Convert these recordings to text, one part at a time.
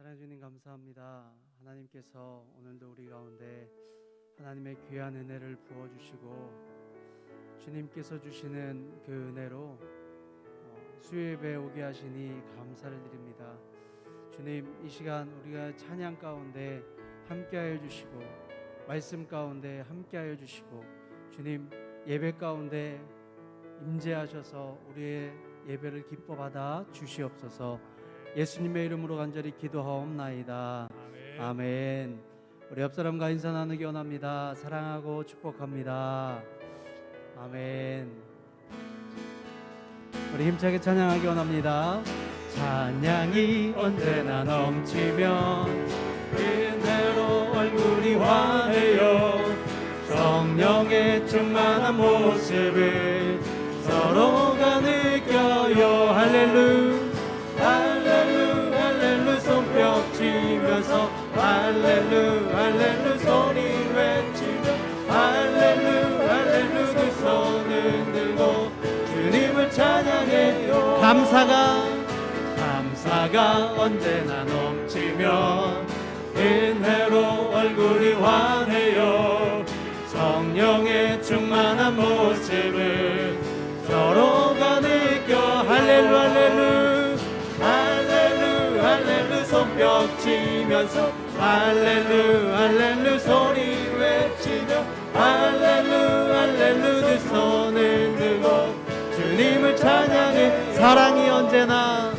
사랑해 주님 감사합니다. 하나님께서 오늘도 우리 가운데 하나님의 귀한 은혜를 부어주시고 주님께서 주시는 그 은혜로 수요예배 오게 하시니 감사를 드립니다. 주님, 이 시간 우리가 찬양 가운데 함께하여 주시고 말씀 가운데 함께하여 주시고 주님, 예배 가운데 임재하셔서 우리의 예배를 기뻐 받아 주시옵소서. 예수님의 이름으로 간절히 기도하옵나이다. 아멘. 아멘. 우리 옆 사람과 인사 나누기 원합니다. 사랑하고 축복합니다. 아멘. 우리 힘차게 찬양하기 원합니다. 찬양이 언제나 넘치면 은혜로 얼굴이 환해요. 성령의 충만한 모습을 서로가 느껴요. 할렐루야 할렐루 할렐루 손뼉 치면서 할렐루 할렐루 소리 외치며 할렐루 할렐루 두 손을 들고 주님을 찬양해요. 감사가 언제나 넘치면 은혜로 얼굴이 환해요. 성령의 충만한 모습을 서로가 느껴 할렐루 할렐루 할렐루 할렐루 손뼉 치면서 할렐루 할렐루 소리 외치며 할렐루 할렐루 두 손을 들고 주님을 찬양해. 사랑이 언제나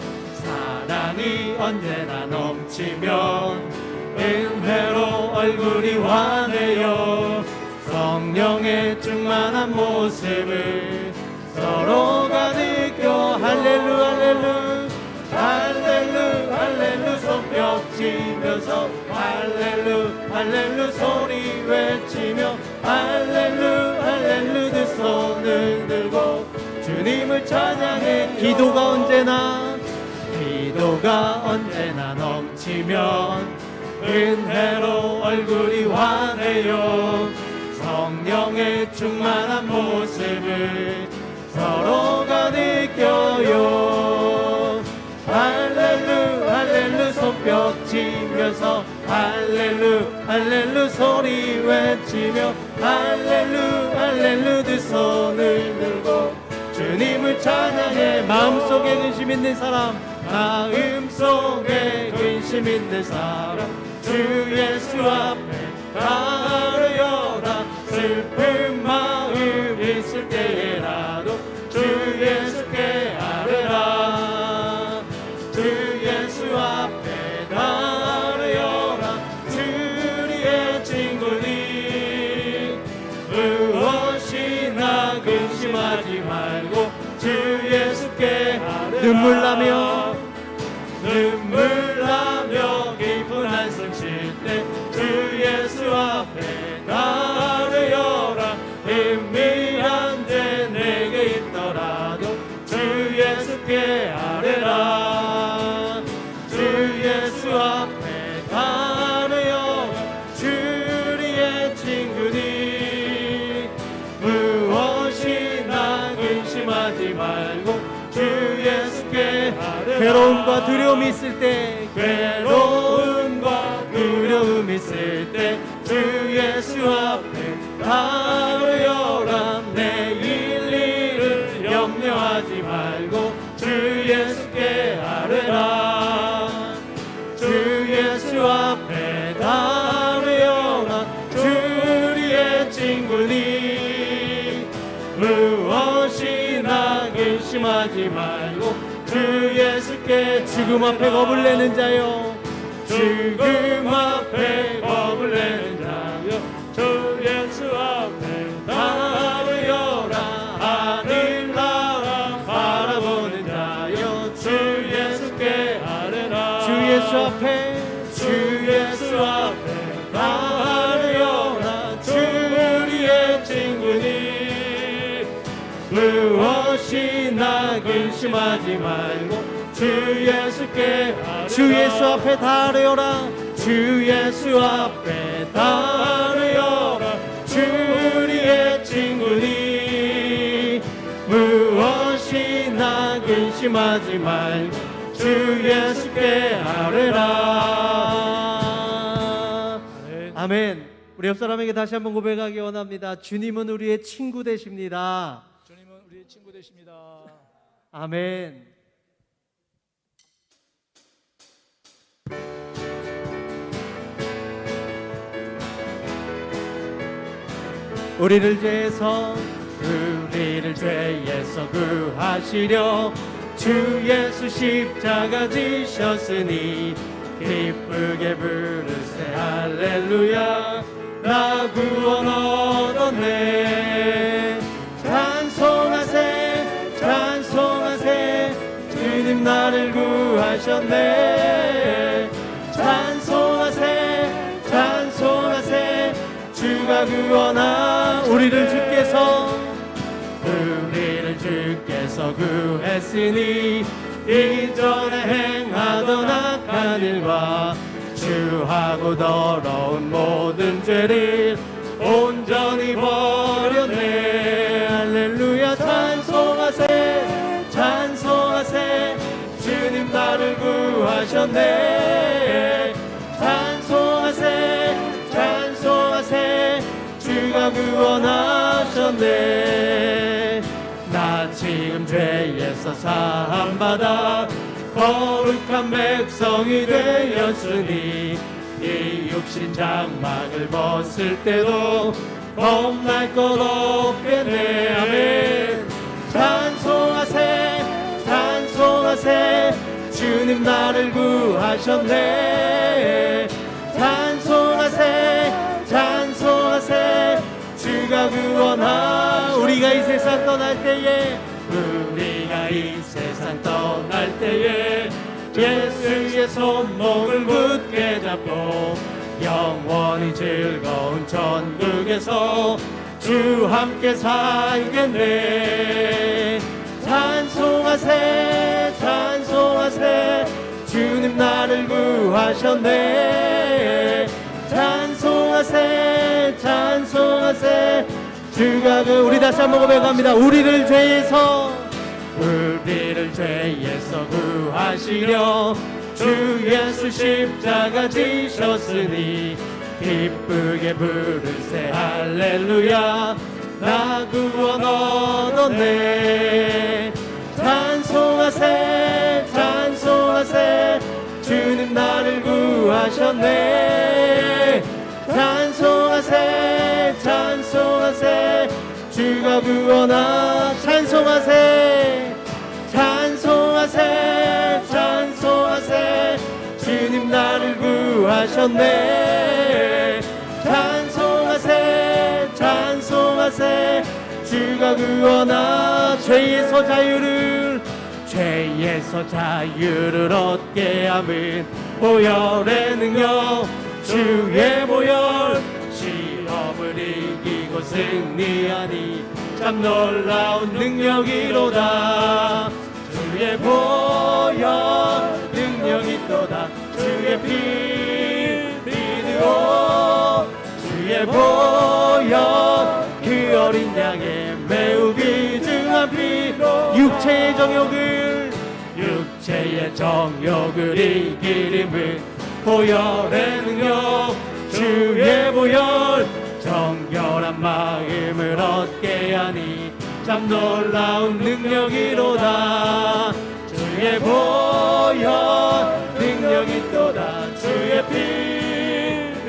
넘치면 은혜로 얼굴이 환해요. 성령의 충만한 모습을 서로가 느껴 할렐루 할렐루 할렐루 할렐루 손뼉 치면서 할렐루 할렐루 소리 외치며 할렐루 할렐루 두 손을 들고 주님을 찬양해. 기도가 언제나 넘치면 은혜로 얼굴이 환해요. 성령의 충만한 모습을 서로가 느껴요. 할렐루 할렐루 손뼉 치면서 할렐루 할렐루 소리 외치며 할렐루 할렐루 두 손을 들고 주님을 찬양해. 마음속에 근심 있는 사람 주 예수 앞에 가려라. 슬픈 마음 있을 때라도 주 예수께 아뢰라. 주 예수 앞에 가려라. 주리의 친구니 무엇이나 근심하지 말고 주 예수께 아뢰라. 눈물 나며 깊은 한숨 쉴 때 주 예수 앞에 가려라. 힘이 안 돼 내게 있더라도 주 예수께 아뢰라. 주 예수 앞에 가려라. 주리의 친구니 무엇이나 근심하지 말고 주 예수께 아뢰라. 괴로움과 두려움이 있을 때 주 예수 앞에 가려라. 내일 일을 염려하지 말고 주 예수께 아뢰라. 주 예수 앞에 가려라. 주리의 친구니 무엇이나 근심하지 말고 주 예수께. 지금 앞에 겁을 내는 자여 주 예수 앞에 가려라. 하늘 나라 바라보는 자여 주 예수께 아뢰라. 주 예수 앞에 가려라. 주리의 친구니 무엇이나 근심하지 말고 주 예수께 아뢰라. 주 예수 앞에 다려라. 주 예수 앞에 다려라. 주리의 친구니 무엇이나 근심하지 말고 주 예수께 아뢰라. 아멘. 우리 옆 사람에게 다시 한번 고백하기 원합니다. 주님은 우리의 친구 되십니다. 주님은 우리의 친구 되십니다. 아멘. 우리를 죄에서 구하시려 주 예수 십자가 지셨으니 기쁘게 부르세 할렐루야. 나 구원 얻었네. 찬송하세 찬송하세 주님 나를 구하셨네. 찬송하세 찬송하세 주가 구원하 우리를 주께서 구했으니 이전에 행하던 악한 일과 주하고 더러운 모든 죄를 온전히 버렸네. 할렐루야. 찬송하세 찬송하세 주님 나를 구하셨네. 찬송하세 찬송하세 주가 구원하셨네. 나 지금 죄에서 사함받아 거룩한 백성이 되었으니 이 육신 장막을 벗을 때도 겁날 것 없겠네. 아멘. 찬송하세 찬송하세 주님 나를 구하셨네. 찬송하세 찬송하세 주가 구원하 우리가 이 세상 떠날 때에 예수의 손목을 굳게 잡고 영원히 즐거운 천국에서 주 함께 살겠네. 찬송하세 찬송하세 주님 나를 구하셨네. 찬송하세 찬송하세 주가 우리 다시 한번 고백합니다. 우리를 죄에서 구하시려 주 예수 십자가 지셨으니 기쁘게 부르세 할렐루야. 나 구원 얻었네. 찬송하세 찬송하세 주님 나를 구하셨네. 찬송하세 찬송하세 주가 구원하 찬송하세 찬송하세 찬송하세 주님 나를 구하셨네. 찬송하세 찬송하세 주가 구원하 죄에서 자유를 얻게 함은 보혈의 능력 주의 보혈 시험을 이기고 승리하니 참 놀라운 능력이로다. 주의 보혈 능력이 또다. 주의 피 믿으오. 주의 보혈 그 어린 양의 매우 귀중한 피로 육체의 정욕을 이기림은 보혈의 능력 주의 보혈 정결한 마음을 얻게 하니 참 놀라운 능력이로다. 주의 보혈 능력이 또다. 주의 피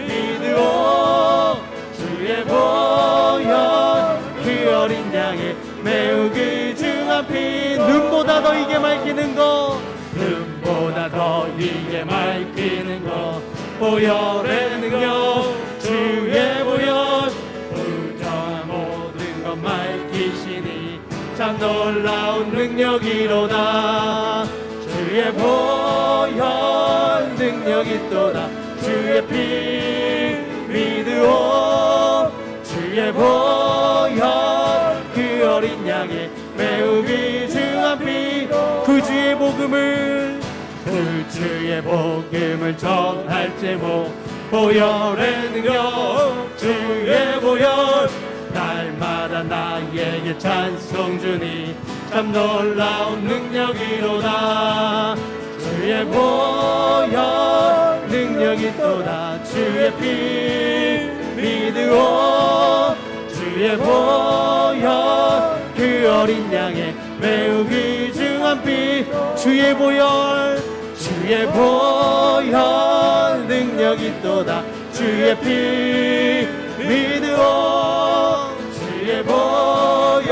믿으오. 주의 보혈 그 어린 양의 매우 귀중한 피 눈보다 더 이게 맑히는 것 보혈의 능력 주의 보혈 부정한 모든 것 밝히시니 참 놀라운 능력이로다. 주의 보혈 능력이 또다. 주의 피 믿으오. 주의 보혈 그 어린 양의 매우 귀중한 피 그 주의 복음을 전할 제목 보혈의 능력 주의 보혈 날마다 나에게 찬송 주니 참 놀라운 능력이로다. 주의 보혈 능력 능력이 또다. 주의 피 믿으오. 주의 보혈 그 어린 양의 매우 귀중한 피. 주의 보혈 주의 보혈 능력이 또다. 주의 피 믿으오. 주의 보혈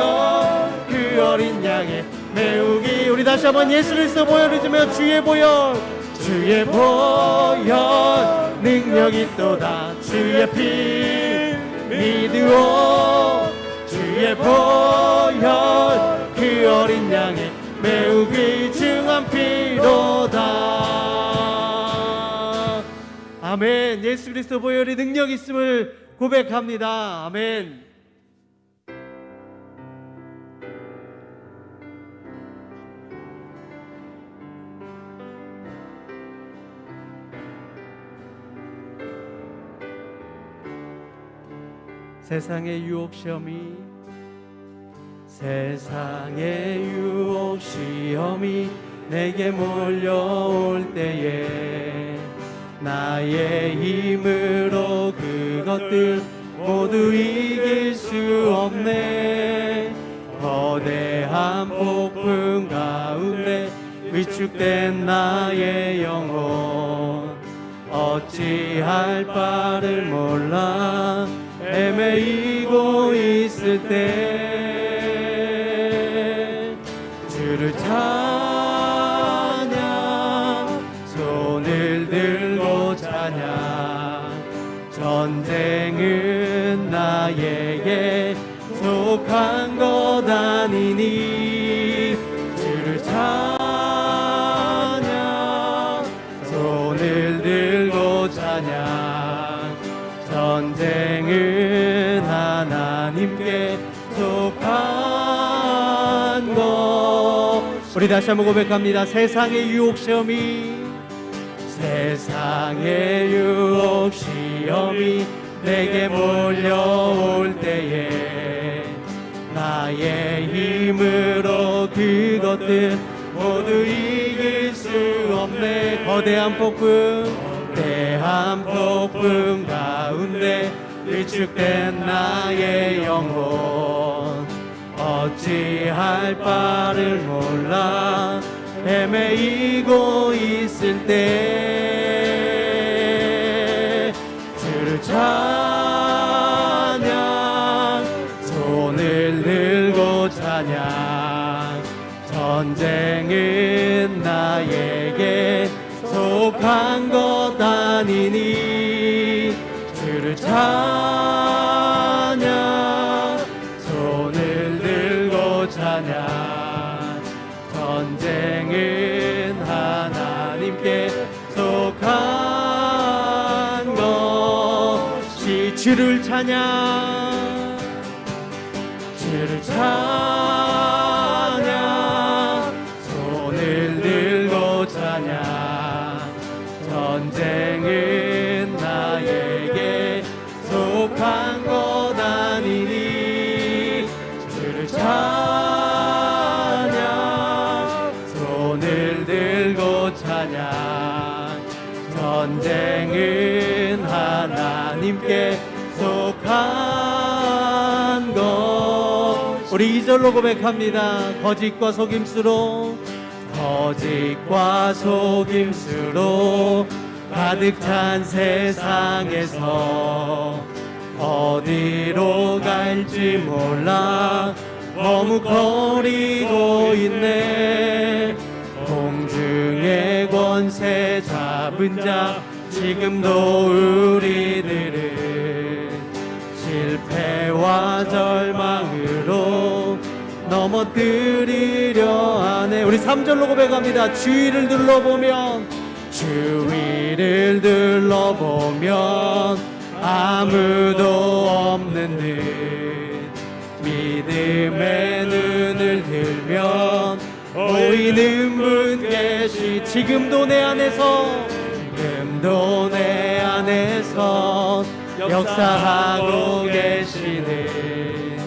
그 어린 양의 매우 귀. 우리 다시 한번 예수 그리스도 보혈을 주며 주의 보혈 주의 보혈 능력이 또다. 주의 피 믿으오. 주의 보혈 그 어린 양의 매우 귀중한 피로다. 아멘. 예수 그리스도 보혈의 능력 있음을 고백합니다. 아멘. 세상의 유혹 시험이 내게 몰려올 때에 나의 힘으로 그것들 모두 이길 수 없네. 거대한 폭풍 가운데 위축된 나의 영혼 어찌할 바를 몰라 헤매이고 있을 때 주를 찬양 손을 들고 찬양. 전쟁은 나에게 속한 것 아니니 주를 찬양 손을 들고 찬양. 전쟁은 하나님께 속한 것. 우리 다시 한번 고백합니다. 세상의 유혹 시험이 내게 몰려올 때에 나의 힘으로 그것들 모두 이길 수 없네. 거대한 폭풍 가운데 위축된 나의 영혼 어찌할 바를 몰라 헤매이고 있을 때 주를 찬양 손을 들고 찬양. 전쟁은 나에게 속한 것 아니니 주를 찬양 손을 들고 찬양. 전쟁은 하나님께 속한 것이. 주를 찬양 주를 찬양 손을 들고 찬양. 전쟁은 나에게 속한 것 아니니 주를 찬양 손을 들고 찬양. 전쟁은 하나님께 속한 것. 우리 2절로 고백합니다. 거짓과 속임수로 가득 찬 세상에서 어디로 갈지 몰라 머뭇거리고 있네. 공중의 권세 잡은 자 지금도 우리들은 실패와 절망으로 넘어뜨리려 하네. 우리 3절로 고백합니다. 주위를 둘러보면 아무도 없는 듯 믿음의 눈을 들면 보이는 분 계시. 지금도 내 안에서 역사하고 계시는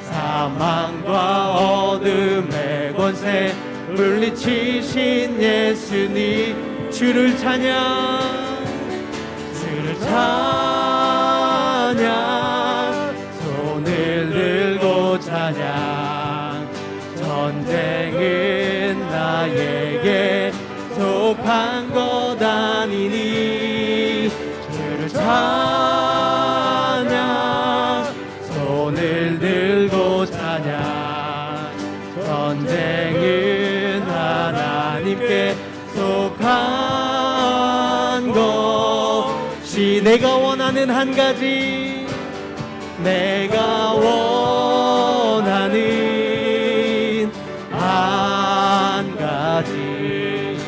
사망과 어둠의 권세 물리치신 예수님. 주를 찬양 찬양 손을 들고 찬양 전쟁은 나에게 속한 것 아니니 주를 찬양 손을 들고 찬양 전쟁은 하나님께 속한 것이 내가 원하는 한 가지 내가 원하는 한 가지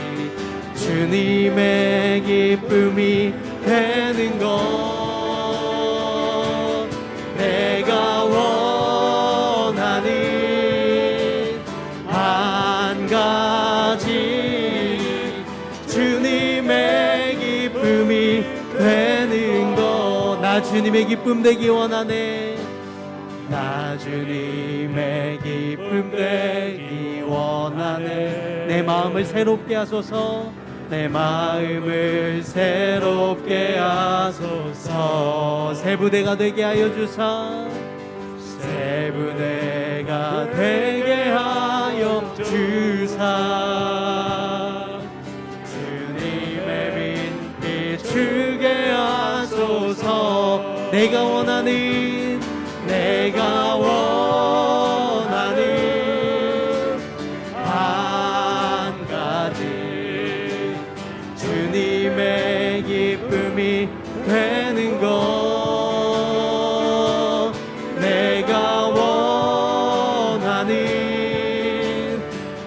주님의 기쁨이 되는 것 내가 원하는 한 가지 주님의 기쁨이 되는 것 나 주님의 기쁨 되기 원하네 나 주님의 기쁨 되기 원하네 내 마음을 새롭게 하소서 내 마음을 새롭게 하소서 새 부대가 되게 하여 주사 새 부대가 되게 하여 주사 주님의 빛 비추게 하소서 내가 원하는 한 가지 주님의 기쁨이 되는 것 내가 원하는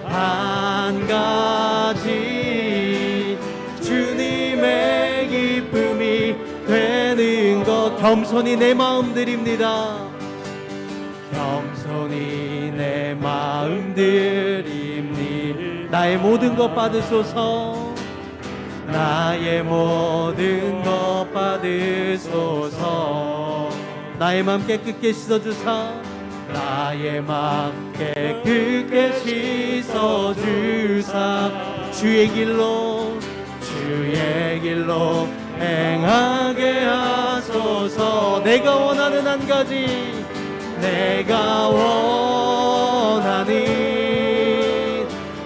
한 가지 주님의 기쁨이 되는 것 겸손히 내 마음 드립니다 겸손히 내 마음 드립니 나의 모든 것 받으소서 나의 모든 것 받으소서 나의 맘 깨끗게 씻어주사 나의 맘 깨끗게 씻어주사 주의 길로 행하게 하소서 내가 원하는 한 가지 내가 원하는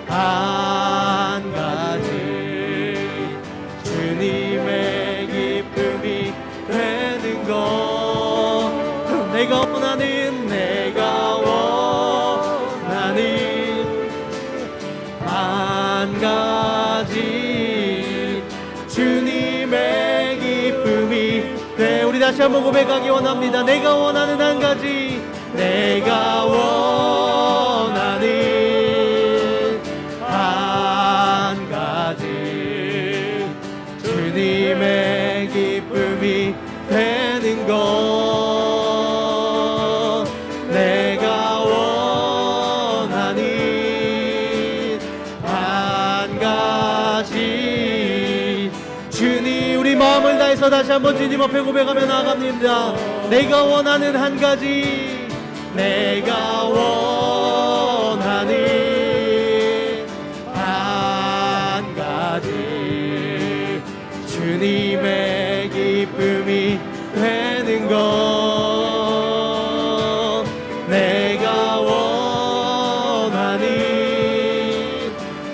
한 가지 주님의 기쁨이 되는 것 내가 원하는 한 가지 주님의 기쁨이 돼 우리 다시 한번 고백하기 원합니다 내가 원하는 한 가지 내가 원하는 한 가지 주님의 기쁨이 되는 것 내가 원하는 한 가지 주님 우리 마음을 다해서 다시 한번 주님 앞에 고백하며 나아갑니다 내가 원하는 한 가지 내가 원하는 한 가지 주님의 기쁨이 되는 것 내가 원하는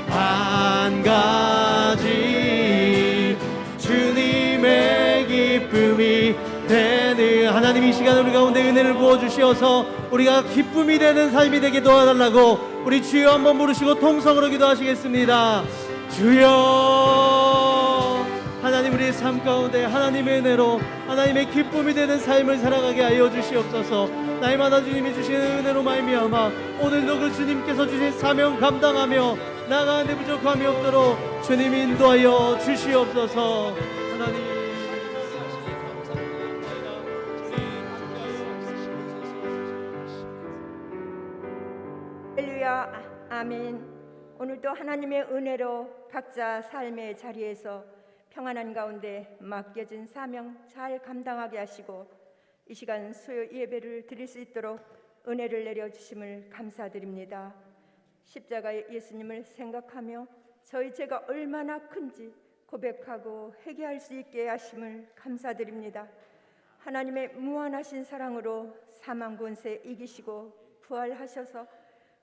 한 가지 주님의 기쁨이 되는 하나님 이 시간 우리 가운데 은혜를 부어주시어서 우리가 기쁨이 되는 삶이 되게 도와달라고 우리 주여 한번 부르시고 통성으로 기도하시겠습니다. 주여 하나님 우리의 삶 가운데 하나님의 은혜로 하나님의 기쁨이 되는 삶을 살아가게 하여 주시옵소서. 날마다 주님이 주시는 은혜로 말미암아 오늘도 그 주님께서 주신 사명 감당하며 나아가는데 부족함이 없도록 주님 인도하여 주시옵소서. 하나님 할렐루야 아멘. 오늘도 하나님의 은혜로 각자 삶의 자리에서 평안한 가운데 맡겨진 사명 잘 감당하게 하시고 이 시간 수요 예배를 드릴 수 있도록 은혜를 내려주심을 감사드립니다. 십자가의 예수님을 생각하며 저희 죄가 얼마나 큰지 고백하고 회개할 수 있게 하심을 감사드립니다. 하나님의 무한하신 사랑으로 사망 권세 이기시고 부활하셔서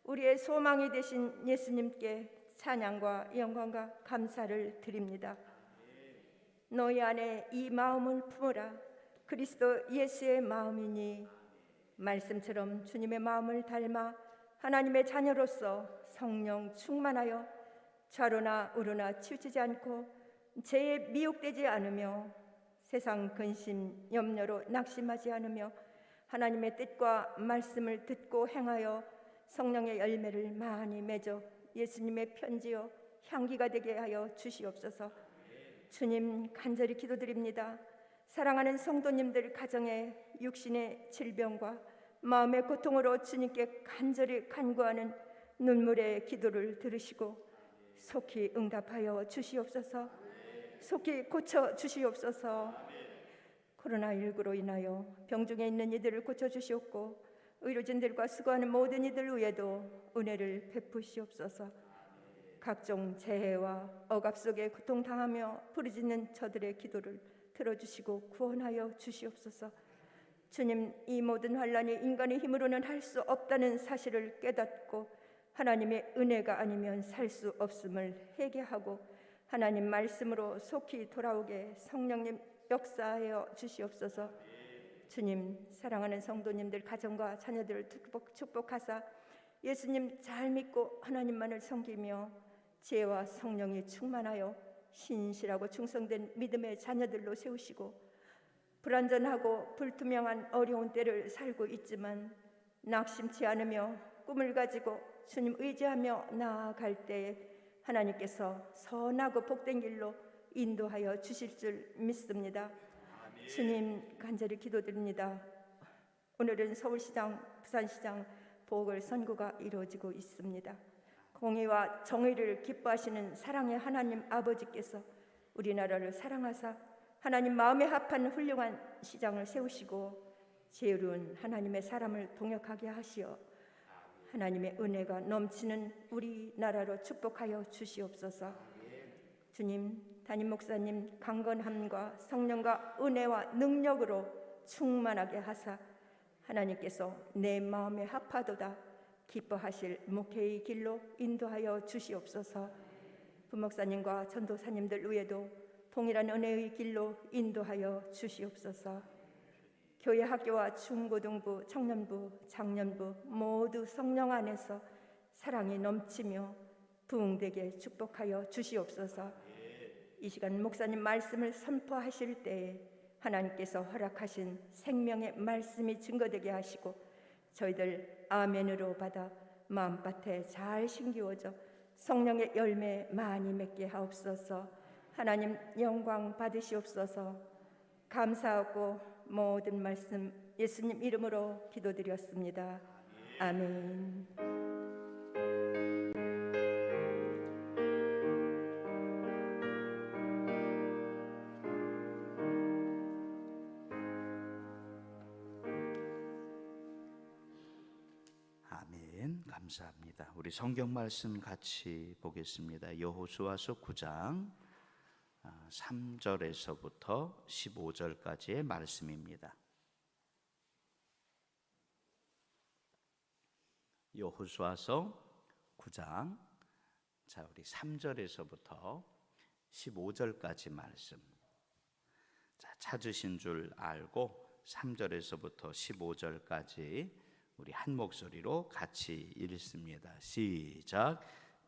우리의 소망이 되신 예수님께 찬양과 영광과 감사를 드립니다. 너희 안에 이 마음을 품으라. 그리스도 예수의 마음이니 말씀처럼 주님의 마음을 닮아 하나님의 자녀로서 성령 충만하여 좌로나 우로나 치우치지 않고 죄에 미혹되지 않으며 세상 근심 염려로 낙심하지 않으며 하나님의 뜻과 말씀을 듣고 행하여 성령의 열매를 많이 맺어 예수님의 편지요 향기가 되게 하여 주시옵소서. 주님 간절히 기도드립니다. 사랑하는 성도님들 가정에 육신의 질병과 마음의 고통으로 주님께 간절히 간구하는 눈물의 기도를 들으시고 속히 응답하여 주시옵소서. 속히 고쳐 주시옵소서. 코로나19로 인하여 병중에 있는 이들을 고쳐 주시옵고 의료진들과 수고하는 모든 이들 위에도 은혜를 베푸시옵소서. 각종 재해와 억압 속에 고통당하며 부르짖는 저들의 기도를 들어주시고 구원하여 주시옵소서. 주님, 이 모든 환난이 인간의 힘으로는 할 수 없다는 사실을 깨닫고 하나님의 은혜가 아니면 살 수 없음을 회개하고 하나님 말씀으로 속히 돌아오게 성령님 역사하여 주시옵소서. 주님, 사랑하는 성도님들 가정과 자녀들을 축복하사 예수님 잘 믿고 하나님만을 섬기며 지혜와 성령이 충만하여 신실하고 충성된 믿음의 자녀들로 세우시고 불완전하고 불투명한 어려운 때를 살고 있지만 낙심치 않으며 꿈을 가지고 주님 의지하며 나아갈 때에 하나님께서 선하고 복된 길로 인도하여 주실 줄 믿습니다. 주님 간절히 기도드립니다. 오늘은 서울시장, 부산시장 보궐선거가 이루어지고 있습니다. 공의와 정의를 기뻐하시는 사랑의 하나님 아버지께서 우리나라를 사랑하사 하나님 마음에 합한 훌륭한 시장을 세우시고 지혜로운 하나님의 사람을 동역하게 하시어 하나님의 은혜가 넘치는 우리나라로 축복하여 주시옵소서. 주님, 담임 목사님 강건함과 성령과 은혜와 능력으로 충만하게 하사 하나님께서 내 마음에 합하도다 기뻐하실 목회의 길로 인도하여 주시옵소서. 부목사님과 전도사님들 위에도 동일한 은혜의 길로 인도하여 주시옵소서. 교회 학교와 중고등부, 청년부, 장년부 모두 성령 안에서 사랑이 넘치며 부흥되게 축복하여 주시옵소서. 이 시간 목사님 말씀을 선포하실 때에 하나님께서 허락하신 생명의 말씀이 증거되게 하시고 저희들 아멘으로 받아 마음밭에 잘 심기워져 성령의 열매 많이 맺게 하옵소서. 하나님 영광 받으시옵소서. 감사하고 모든 말씀 예수님 이름으로 기도드렸습니다. 아멘. 아멘. 감사합니다. 우리 성경 말씀 같이 보겠습니다. 여호수아서 9장 3절에서부터 15절까지의 말씀입니다. 여호수아서 9장 우리 3절에서부터 15절까지 말씀. 찾으신 줄 알고 3절에서부터 15절까지 우리 한 목소리로 같이 읽습니다. 시작.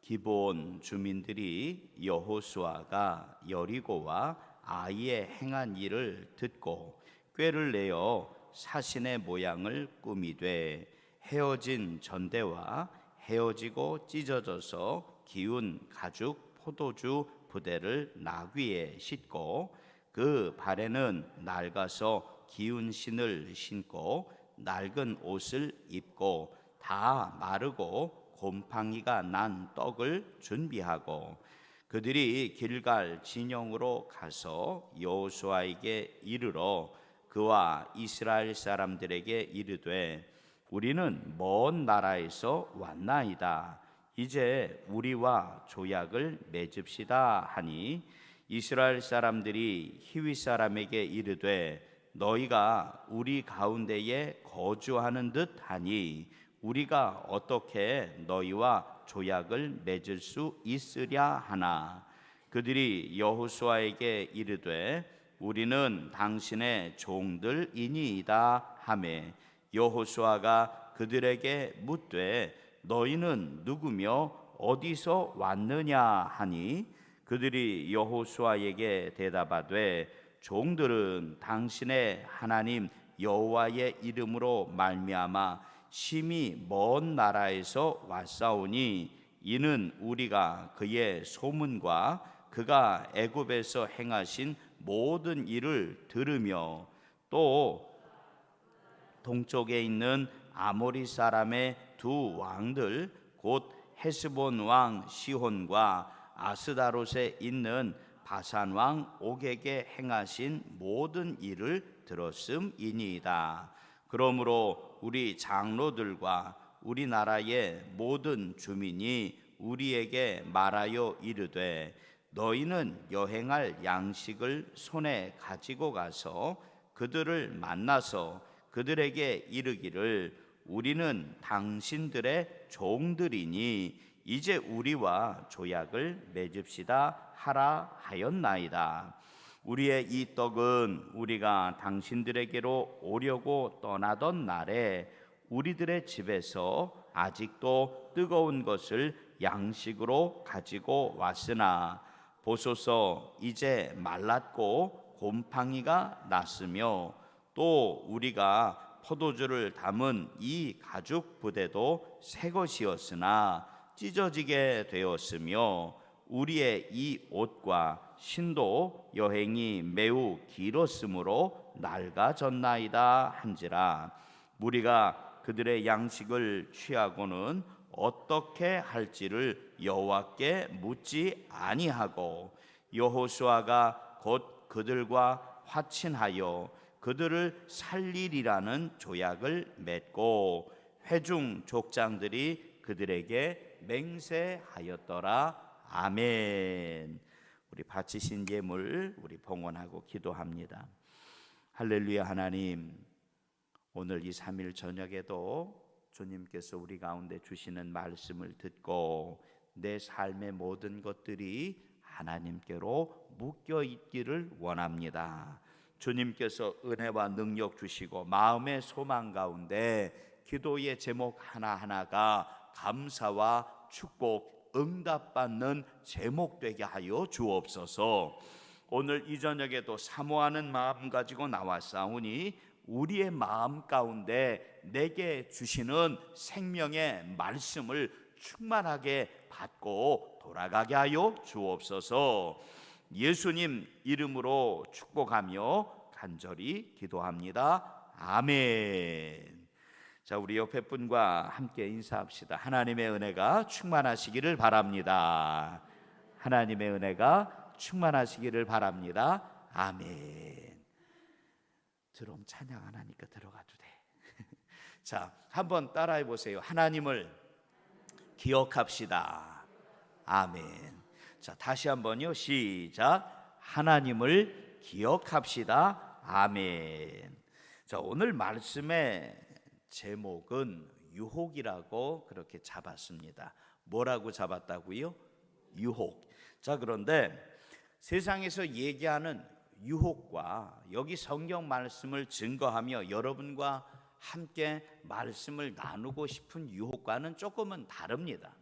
기브온 주민들이 여호수아가 여리고와 아이에 행한 일을 듣고 꾀를 내어 사신의 모양을 꾸미되 헤어진 전대와 헤어지고 찢어져서 기운 가죽 포도주 부대를 나귀에 싣고 그 발에는 낡아서 기운 신을 신고 낡은 옷을 입고 다 마르고 곰팡이가 난 떡을 준비하고 그들이 길갈 진영으로 가서 여호수아에게 이르러 그와 이스라엘 사람들에게 이르되 우리는 먼 나라에서 왔나이다. 이제 우리와 조약을 맺읍시다 하니 이스라엘 사람들이 히위 사람에게 이르되 너희가 우리 가운데에 거주하는 듯 하니 우리가 어떻게 너희와 조약을 맺을 수 있으랴 하나. 그들이 여호수아에게 이르되 우리는 당신의 종들이니이다 하매 여호수아가 그들에게 묻되 너희는 누구며 어디서 왔느냐 하니 그들이 여호수아에게 대답하되 종들은 당신의 하나님 여호와의 이름으로 말미암아 심히 먼 나라에서 왔사오니 이는 우리가 그의 소문과 그가 애굽에서 행하신 모든 일을 들으며 또 동쪽에 있는 아모리 사람의 두 왕들 곧 헤스본 왕 시혼과 아스다롯에 있는 바산 왕 옥에게 행하신 모든 일을 들었음이니이다. 그러므로 우리 장로들과 우리나라의 모든 주민이 우리에게 말하여 이르되 너희는 여행할 양식을 손에 가지고 가서 그들을 만나서 그들에게 이르기를 우리는 당신들의 종들이니 이제 우리와 조약을 맺읍시다 하라 하였나이다. 우리의 이 떡은 우리가 당신들에게로 오려고 떠나던 날에 우리들의 집에서 아직도 뜨거운 것을 양식으로 가지고 왔으나 보소서 이제 말랐고 곰팡이가 났으며 또 우리가 포도주를 담은 이 가죽 부대도 새 것이었으나 찢어지게 되었으며 우리의 이 옷과 신도 여행이 매우 길었으므로 낡아졌나이다 한지라. 무리가 그들의 양식을 취하고는 어떻게 할지를 여호와께 묻지 아니하고 여호수아가 곧 그들과 화친하여 그들을 살리리라는 조약을 맺고 회중 족장들이 그들에게 맹세하였더라. 아멘. 우리 바치신 예물 우리 봉헌하고 기도합니다. 할렐루야. 하나님, 오늘 이 3일 저녁에도 주님께서 우리 가운데 주시는 말씀을 듣고 내 삶의 모든 것들이 하나님께로 묶여 있기를 원합니다. 주님께서 은혜와 능력 주시고 마음의 소망 가운데 기도의 제목 하나하나가 감사와 축복, 응답받는 제목 되게 하여 주옵소서. 오늘 이 저녁에도 사모하는 마음 가지고 나왔사오니 우리의 마음 가운데 내게 주시는 생명의 말씀을 충만하게 받고 돌아가게 하여 주옵소서. 예수님 이름으로 축복하며 간절히 기도합니다. 아멘. 자, 우리 옆에 분과 함께 인사합시다. 하나님의 은혜가 충만하시기를 바랍니다. 하나님의 은혜가 충만하시기를 바랍니다. 아멘. 드럼 찬양 안 하니까 들어가도 돼. 자, 한번 따라해 보세요. 하나님을 기억합시다. 아멘. 자, 다시 한번요. 시작. 하나님을 기억합시다. 아멘. 자, 오늘 말씀의 제목은 유혹이라고 그렇게 잡았습니다. 뭐라고 잡았다고요? 유혹. 자, 그런데 세상에서 얘기하는 유혹과 여기 성경 말씀을 증거하며 여러분과 함께 말씀을 나누고 싶은 유혹과는 조금은 다릅니다.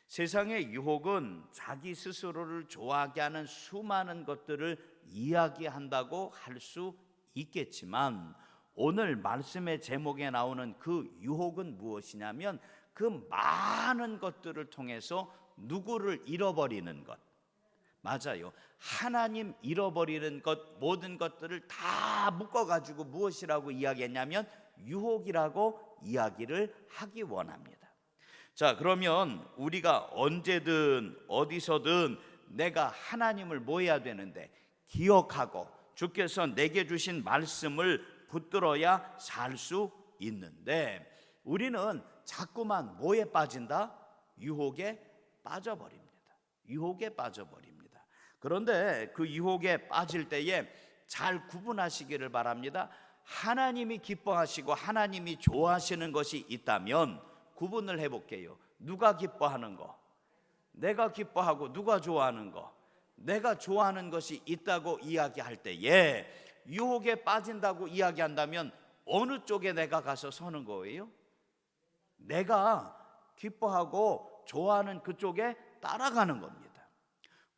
세상의 유혹은 자기 스스로를 좋아하게 하는 수많은 것들을 이야기한다고 할 수 있겠지만 오늘 말씀의 제목에 나오는 그 유혹은 무엇이냐면 그 많은 것들을 통해서 누구를 잃어버리는 것. 맞아요. 하나님 잃어버리는 것, 모든 것들을 다 묶어가지고 무엇이라고 이야기했냐면 유혹이라고 이야기를 하기 원합니다. 자, 그러면 우리가 언제든 어디서든 내가 하나님을 뭐 해야 되는데 기억하고 주께서 내게 주신 말씀을 붙들어야 살 수 있는데 우리는 자꾸만 뭐에 빠진다? 유혹에 빠져버립니다. 유혹에 빠져버립니다. 그런데 그 유혹에 빠질 때에 잘 구분하시기를 바랍니다. 하나님이 기뻐하시고 하나님이 좋아하시는 것이 있다면 구분을 해볼게요. 누가 기뻐하는 거, 내가 기뻐하고 누가 좋아하는 거, 내가 좋아하는 것이 있다고 이야기할 때에 유혹에 빠진다고 이야기한다면 어느 쪽에 내가 가서 서는 거예요? 내가 기뻐하고 좋아하는 그쪽에 따라가는 겁니다.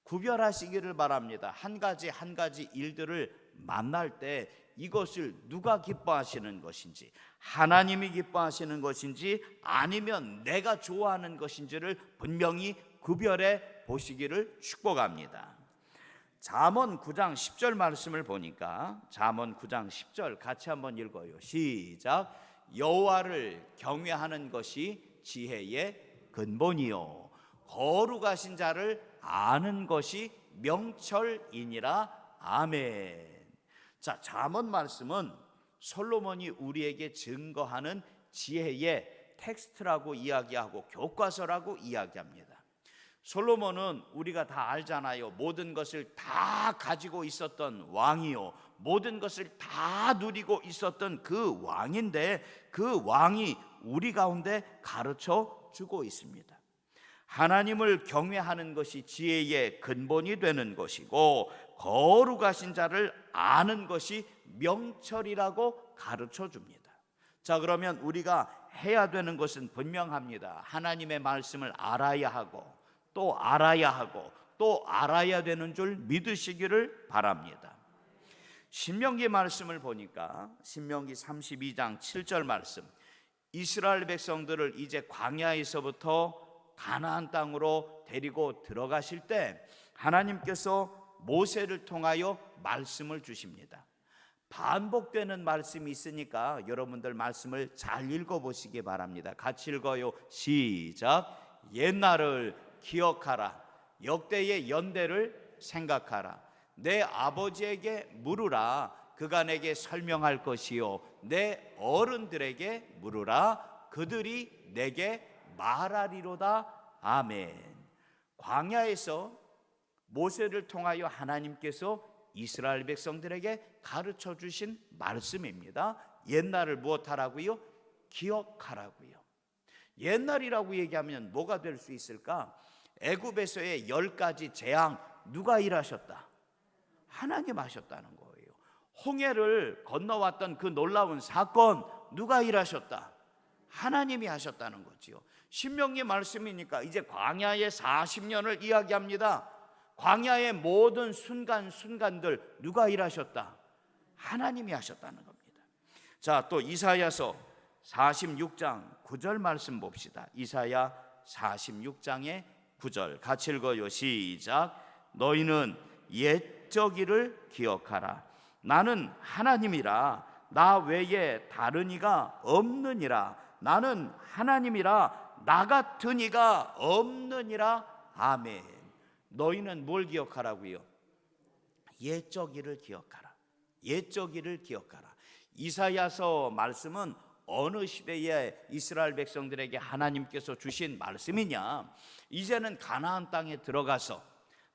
구별하시기를 바랍니다. 한 가지 한 가지 일들을 만날 때 이것을 누가 기뻐하시는 것인지, 하나님이 기뻐하시는 것인지 아니면 내가 좋아하는 것인지를 분명히 구별해 보시기를 축복합니다. 잠언 9장 10절 말씀을 보니까 잠언 9장 10절 같이 한번 읽어요. 시작. 여호와를 경외하는 것이 지혜의 근본이요 거룩하신 자를 아는 것이 명철이니라. 아멘. 자, 잠언 말씀은 솔로몬이 우리에게 증거하는 지혜의 텍스트라고 이야기하고 교과서라고 이야기합니다. 솔로몬은 우리가 다 알잖아요. 모든 것을 다 가지고 있었던 왕이요, 모든 것을 다 누리고 있었던 그 왕인데 그 왕이 우리 가운데 가르쳐 주고 있습니다. 하나님을 경외하는 것이 지혜의 근본이 되는 것이고 거룩하신 자를 아는 것이 명철이라고 가르쳐 줍니다. 자, 그러면 우리가 해야 되는 것은 분명합니다. 하나님의 말씀을 알아야 하고 또 알아야 하고 또 알아야 되는 줄 믿으시기를 바랍니다. 신명기 말씀을 보니까 신명기 32장 7절 말씀, 이스라엘 백성들을 이제 광야에서부터 가나안 땅으로 데리고 들어가실 때 하나님께서 모세를 통하여 말씀을 주십니다. 반복되는 말씀이 있으니까 여러분들 말씀을 잘 읽어보시기 바랍니다. 같이 읽어요. 시작. 옛날을 기억하라. 역대의 연대를 생각하라. 내 아버지에게 물으라. 그가 내게 설명할 것이요 내 어른들에게 물으라. 그들이 내게 말하리로다. 아멘. 광야에서 모세를 통하여 하나님께서 이스라엘 백성들에게 가르쳐 주신 말씀입니다. 옛날을 무엇하라고요? 기억하라고요. 옛날이라고 얘기하면 뭐가 될 수 있을까? 애굽에서의 10가지 재앙 누가 일하셨다? 하나님 하셨다는 거예요. 홍해를 건너왔던 그 놀라운 사건 누가 일하셨다? 하나님이 하셨다는 거지요. 신명기 말씀이니까 이제 광야의 40년을 이야기합니다. 광야의 모든 순간순간들 누가 일하셨다? 하나님이 하셨다는 겁니다. 자, 또 이사야서 46장 9절 말씀 봅시다. 이사야 46장의 9절 같이 읽어요. 시작. 너희는 옛적 일을 기억하라. 나는 하나님이라 나 외에 다른 이가 없느니라. 나는 하나님이라 나 같은 이가 없느니라. 아멘. 너희는 뭘 기억하라고요? 옛적 일을 기억하라. 옛적 일을 기억하라. 이사야서 말씀은 어느 시대에 이스라엘 백성들에게 하나님께서 주신 말씀이냐? 이제는 가나안 땅에 들어가서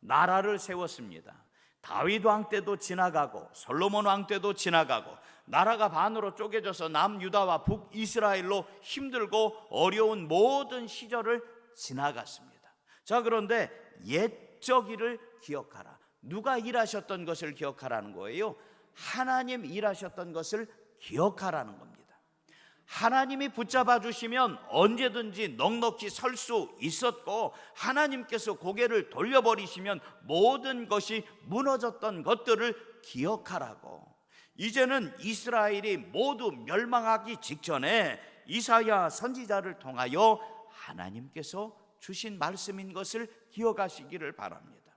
나라를 세웠습니다. 다윗 왕 때도 지나가고 솔로몬 왕 때도 지나가고 나라가 반으로 쪼개져서 남유다와 북이스라엘로 힘들고 어려운 모든 시절을 지나갔습니다. 자, 그런데 옛적 일을 기억하라. 누가 일하셨던 것을 기억하라는 거예요? 하나님 일하셨던 것을 기억하라는 겁니다. 하나님이 붙잡아 주시면 언제든지 넉넉히 설 수 있었고 하나님께서 고개를 돌려버리시면 모든 것이 무너졌던 것들을 기억하라고. 이제는 이스라엘이 모두 멸망하기 직전에 이사야 선지자를 통하여 하나님께서 주신 말씀인 것을 기억하시기를 바랍니다.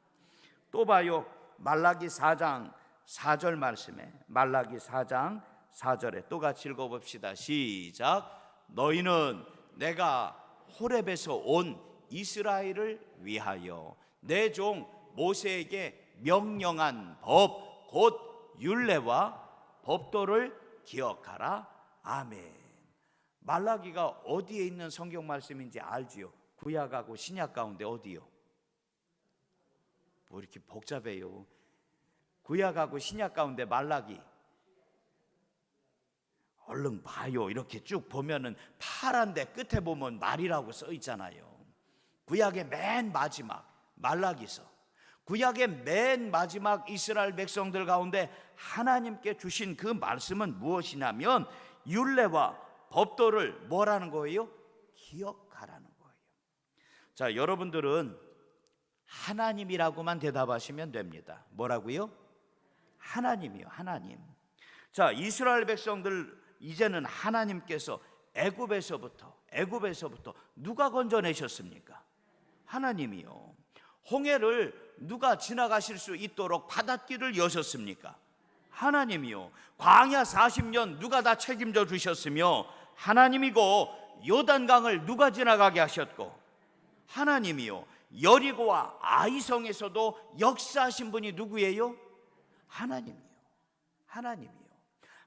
또 봐요. 말라기 4장 4절 말씀에 말라기 4장 4절에 또 같이 읽어봅시다. 시작. 너희는 내가 호렙에서 온 이스라엘을 위하여 내 종 모세에게 명령한 법 곧 율례와 법도를 기억하라. 아멘. 말라기가 어디에 있는 성경 말씀인지 알지요? 구약하고 신약 가운데 어디요? 뭐 이렇게 복잡해요. 구약하고 신약 가운데 말라기 얼른 봐요. 이렇게 쭉 보면은 파란데 끝에 보면 말이라고 써 있잖아요. 구약의 맨 마지막 말라기서, 구약의 맨 마지막 이스라엘 백성들 가운데 하나님께 주신 그 말씀은 무엇이냐면 율례와 법도를 뭐라는 거예요? 기억하라는 거예요. 자, 여러분들은 하나님이라고만 대답하시면 됩니다. 뭐라고요? 하나님이요, 하나님. 자, 이스라엘 백성들 이제는 하나님께서 애굽에서부터 누가 건져내셨습니까? 하나님이요. 홍해를 누가 지나가실 수 있도록 바닷길을 여셨습니까? 하나님이요. 광야 40년 누가 다 책임져 주셨으며 하나님이고, 요단강을 누가 지나가게 하셨고 하나님이요. 여리고와 아이성에서도 역사하신 분이 누구예요? 하나님이요. 하나님이요.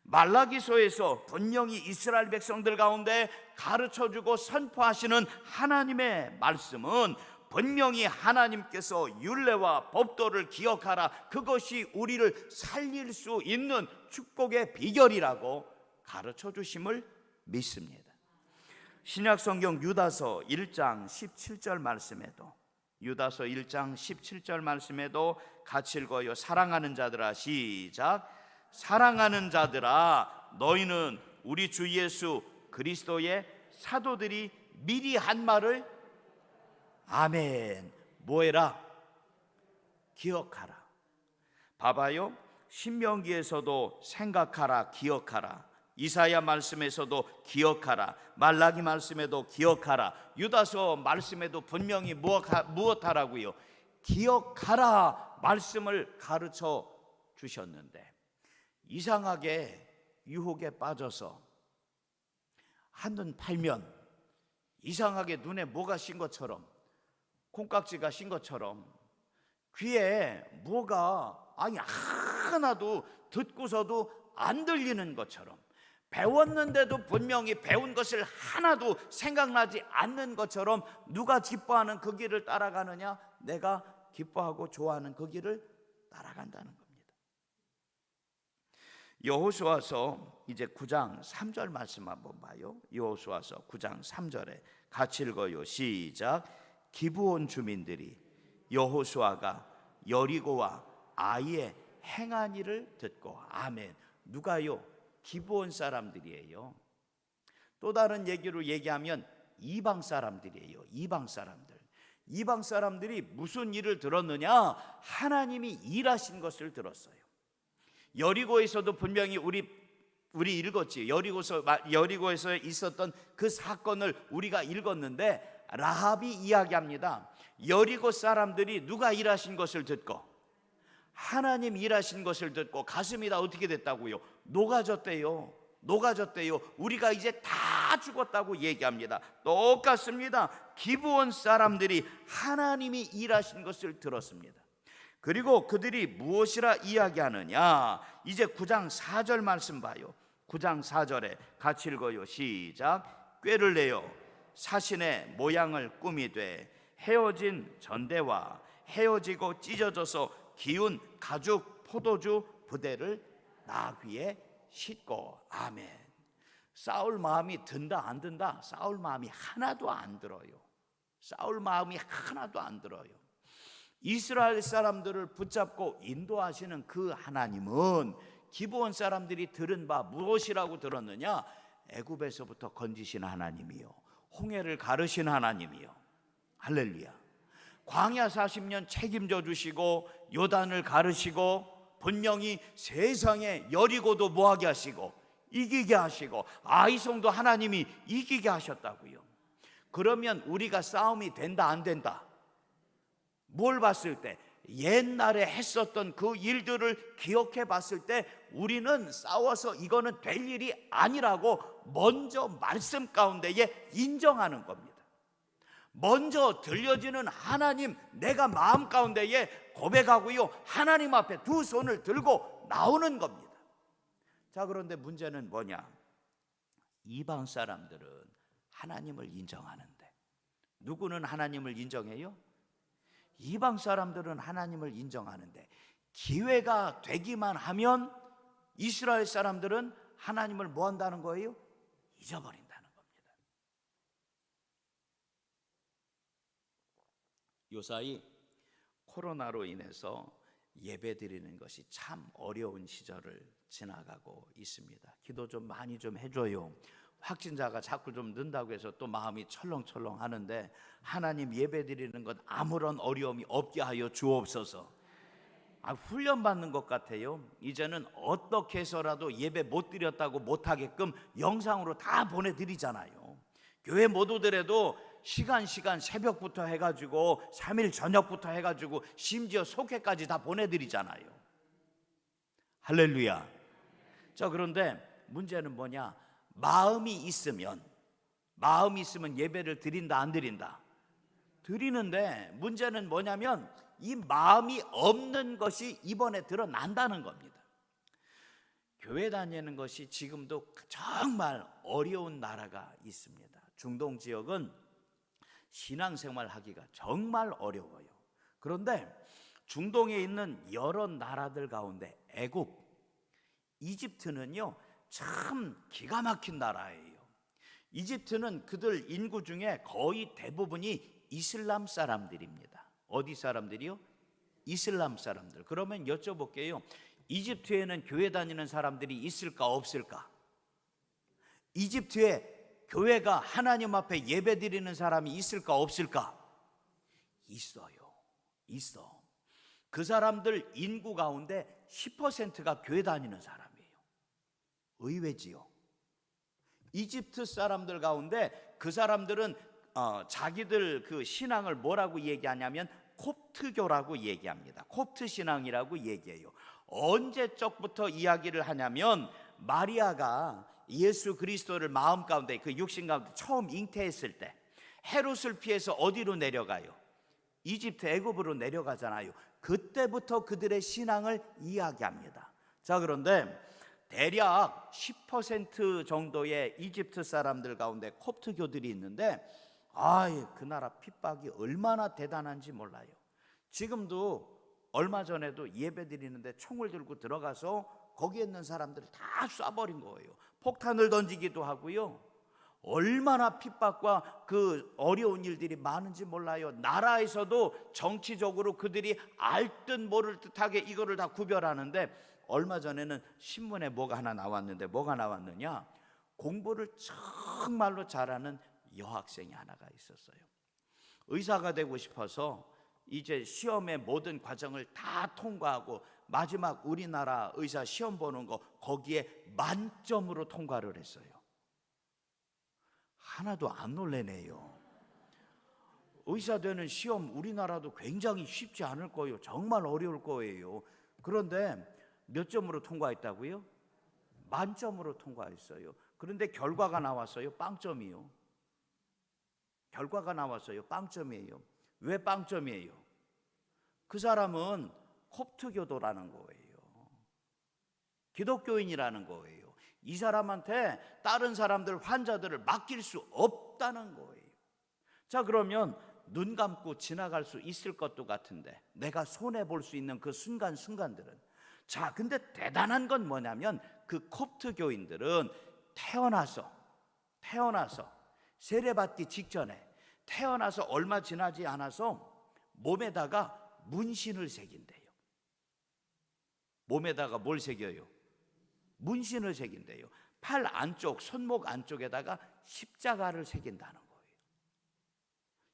말라기서에서 분명히 이스라엘 백성들 가운데 가르쳐주고 선포하시는 하나님의 말씀은 분명히 하나님께서 율례와 법도를 기억하라, 그것이 우리를 살릴 수 있는 축복의 비결이라고 가르쳐주심을 믿습니다. 신약성경 유다서 1장 17절 말씀에도, 유다서 1장 17절 말씀에도 같이 읽어요. 사랑하는 자들아, 시작. 사랑하는 자들아, 너희는 우리 주 예수 그리스도의 사도들이 미리 한 말을, 아멘, 뭐해라? 기억하라. 봐봐요. 신명기에서도 생각하라, 기억하라. 이사야 말씀에서도 기억하라. 말라기 말씀에도 기억하라. 유다서 말씀에도 분명히 무엇하라고요? 기억하라 말씀을 가르쳐 주셨는데, 이상하게 유혹에 빠져서 한눈 팔면 이상하게 눈에 뭐가 씌인 것처럼, 콩깍지가 씌인 것처럼 귀에 뭐가 하나도 듣고서도 안 들리는 것처럼, 배웠는데도 분명히 배운 것을 하나도 생각나지 않는 것처럼 누가 기뻐하는 그 길을 따라가느냐? 내가 기뻐하고 좋아하는 그 길을 따라간다는 겁니다. 여호수아서 이제 9장 3절 말씀 한번 봐요. 여호수아서 9장 3절에 같이 읽어요. 시작. 기브온 주민들이 여호수아가 여리고와 아이의 행한 일을 듣고, 아멘. 누가요? 기브온 사람들이에요. 또 다른 얘기로 얘기하면 이방 사람들이에요. 이방 사람들. 이방 사람들이 무슨 일을 들었느냐? 하나님이 일하신 것을 들었어요. 여리고에서도 분명히 우리 읽었지. 여리고에서 있었던 그 사건을 우리가 읽었는데, 라합이 이야기합니다. 여리고 사람들이 누가 일하신 것을 듣고, 하나님 일하신 것을 듣고 가슴이 다 어떻게 됐다고요? 녹아졌대요. 녹아졌대요. 우리가 이제 다 죽었다고 얘기합니다. 똑같습니다. 기브온 사람들이 하나님이 일하신 것을 들었습니다. 그리고 그들이 무엇이라 이야기하느냐? 이제 9장 4절 말씀 봐요. 9장 4절에 같이 읽어요. 시작. 꾀를 내어 사신의 모양을 꾸미되 헤어진 전대와 헤어지고 찢어져서 기운 가죽 포도주 부대를 나귀에 싣고, 아멘. 싸울 마음이 든다 안 든다? 싸울 마음이 하나도 안 들어요. 싸울 마음이 하나도 안 들어요. 이스라엘 사람들을 붙잡고 인도하시는 그 하나님은 기브온 사람들이 들은 바 무엇이라고 들었느냐? 애굽에서부터 건지신 하나님이요, 홍해를 가르신 하나님이요. 할렐루야. 광야 40년 책임져 주시고 요단을 가르시고 분명히 세상에 여리고도 뭐하게 하시고 이기게 하시고 아이성도 하나님이 이기게 하셨다고요. 그러면 우리가 싸움이 된다 안 된다? 뭘 봤을 때, 옛날에 했었던 그 일들을 기억해 봤을 때 우리는 싸워서 이거는 될 일이 아니라고 먼저 말씀 가운데에 인정하는 겁니다. 먼저 들려지는 하나님, 내가 마음 가운데에 고백하고요, 하나님 앞에 두 손을 들고 나오는 겁니다. 자, 그런데 문제는 뭐냐? 이방 사람들은 하나님을 인정하는데, 누구는 하나님을 인정해요? 이방 사람들은 하나님을 인정하는데 기회가 되기만 하면 이스라엘 사람들은 하나님을 뭐 한다는 거예요? 잊어버린다는 겁니다. 요사이 코로나로 인해서 예배드리는 것이 참 어려운 시절을 지나가고 있습니다. 기도 좀 많이 좀 해줘요. 확진자가 자꾸 좀 는다고 해서 또 마음이 철렁철렁 하는데 하나님 예배드리는 것 아무런 어려움이 없게 하여 주옵소서. 훈련받는 것 같아요. 이제는 어떻게 해서라도 예배 못 드렸다고 못하게끔 영상으로 다 보내드리잖아요. 교회 못 오더라도 시간 새벽부터 해가지고 3일 저녁부터 해가지고 심지어 속회까지 다 보내드리잖아요. 할렐루야. 자, 그런데 문제는 뭐냐? 마음이 있으면 예배를 드린다 안 드린다? 드리는데 문제는 뭐냐면 이 마음이 없는 것이 이번에 드러난다는 겁니다. 교회 다니는 것이 지금도 정말 어려운 나라가 있습니다. 중동 지역은 신앙생활 하기가 정말 어려워요. 그런데 중동에 있는 여러 나라들 가운데 애굽, 이집트는요 참 기가 막힌 나라예요. 이집트는 그들 인구 중에 거의 대부분이 이슬람 사람들입니다. 어디 사람들이요? 이슬람 사람들. 그러면 여쭤볼게요. 이집트에는 교회 다니는 사람들이 있을까 없을까? 이집트에 교회가 하나님 앞에 예배 드리는 사람이 있을까 없을까? 있어. 그 사람들 인구 가운데 10%가 교회 다니는 사람이에요. 의외지요. 이집트 사람들 가운데 그 사람들은 자기들 그 신앙을 뭐라고 얘기하냐면 콥트교라고 얘기합니다. 콥트 신앙이라고 얘기해요. 언제적부터 이야기를 하냐면 마리아가 예수 그리스도를 마음 가운데 그 육신 가운데 처음 잉태했을 때 헤롯을 피해서 어디로 내려가요? 이집트 애굽으로 내려가잖아요. 그때부터 그들의 신앙을 이야기합니다. 자, 그런데 대략 10% 정도의 이집트 사람들 가운데 콥트교들이 있는데 그 나라 핍박이 얼마나 대단한지 몰라요. 지금도 얼마 전에도 예배 드리는데 총을 들고 들어가서 거기에 있는 사람들을 다 쏴버린 거예요. 폭탄을 던지기도 하고요. 얼마나 핍박과 그 어려운 일들이 많은지 몰라요. 나라에서도 정치적으로 그들이 알 듯 모를 듯하게 이거를 다 구별하는데 얼마 전에는 신문에 뭐가 하나 나왔는데 뭐가 나왔느냐? 공부를 정말로 잘하는 여학생이 하나가 있었어요. 의사가 되고 싶어서 이제 시험의 모든 과정을 다 통과하고 마지막 우리나라 의사 시험 보는 거 거기에 만점으로 통과를 했어요. 하나도 안 놀래네요. 의사 되는 시험 우리나라도 굉장히 쉽지 않을 거예요. 정말 어려울 거예요. 그런데 몇 점으로 통과했다고요? 만점으로 통과했어요. 그런데 결과가 나왔어요. 빵점이요. 결과가 나왔어요. 빵점이에요. 왜 빵점이에요? 그 사람은 콥트교도라는 거예요. 기독교인이라는 거예요. 이 사람한테 다른 사람들 환자들을 맡길 수 없다는 거예요. 자, 그러면 눈 감고 지나갈 수 있을 것도 같은데 내가 손해 볼 수 있는 그 순간순간들은 자, 근데 대단한 건 뭐냐면 그 콥트교인들은 태어나서 세례받기 직전에 태어나서 얼마 지나지 않아서 몸에다가 문신을 새긴대요. 몸에다가 뭘 새겨요? 문신을 새긴대요. 팔 안쪽, 손목 안쪽에다가 십자가를 새긴다는 거예요.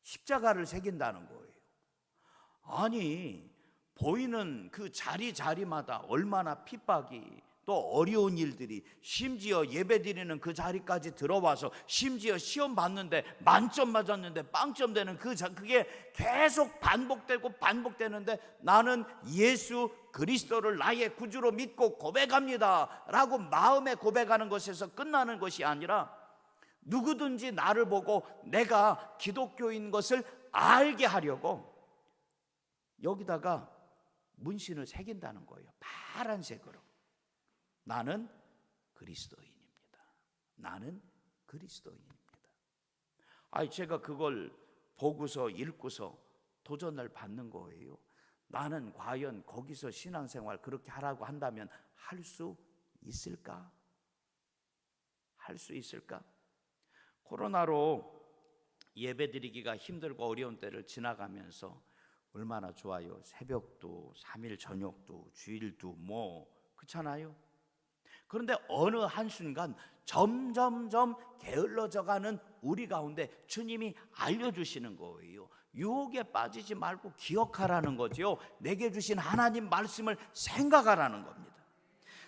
십자가를 새긴다는 거예요. 아니, 보이는 그 자리마다 얼마나 핍박이 또 어려운 일들이 심지어 예배드리는 그 자리까지 들어와서 심지어 시험 봤는데 만점 맞았는데 빵점 되는 그게 계속 반복되는데 나는 예수 그리스도를 나의 구주로 믿고 고백합니다 라고 마음에 고백하는 것에서 끝나는 것이 아니라 누구든지 나를 보고 내가 기독교인 것을 알게 하려고 여기다가 문신을 새긴다는 거예요. 파란색으로. 나는 그리스도인입니다. 나는 그리스도인입니다. 제가 그걸 보고서 읽고서 도전을 받는 거예요. 나는 과연 거기서 신앙생활 그렇게 하라고 한다면 할 수 있을까? 할 수 있을까? 코로나로 예배드리기가 힘들고 어려운 때를 지나가면서 얼마나 좋아요. 새벽도 3일 저녁도 주일도 그렇잖아요. 그런데 어느 한순간 점점점 게을러져가는 우리 가운데 주님이 알려주시는 거예요. 유혹에 빠지지 말고 기억하라는 거죠. 내게 주신 하나님 말씀을 생각하라는 겁니다.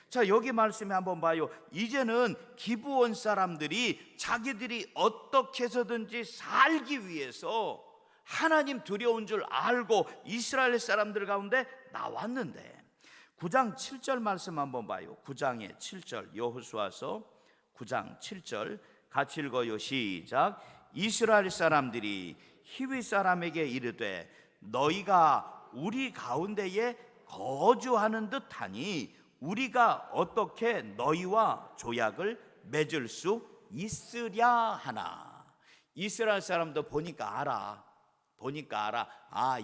자, 여기 말씀에 한번 봐요. 이제는 기브온 사람들이 자기들이 어떻게 해서든지 살기 위해서 하나님 두려운 줄 알고 이스라엘 사람들 가운데 나왔는데 9장 7절 말씀 한번 봐요. 9장의 7절, 여호수아서 9장 7절 같이 읽어요. 시작. 이스라엘 사람들이 히위 사람에게 이르되 너희가 우리 가운데에 거주하는 듯하니 우리가 어떻게 너희와 조약을 맺을 수 있으랴 하나. 이스라엘 사람도 보니까 알아.